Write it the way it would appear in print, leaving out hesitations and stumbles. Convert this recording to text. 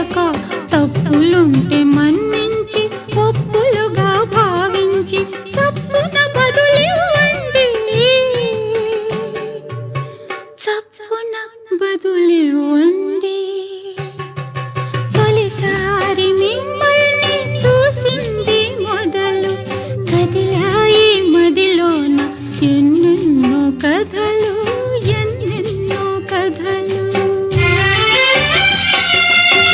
తెలియక తప్పులుంటే మన్నించి ఒప్పులుగా భావించి చప్పున బదులివ్వండి, చప్పున బదులివ్వండి. తొలిసారి మిమ్మల్ని చూసింది మొదలు కదిలాయి మదిలోన ఎన్నెన్నో కథలు.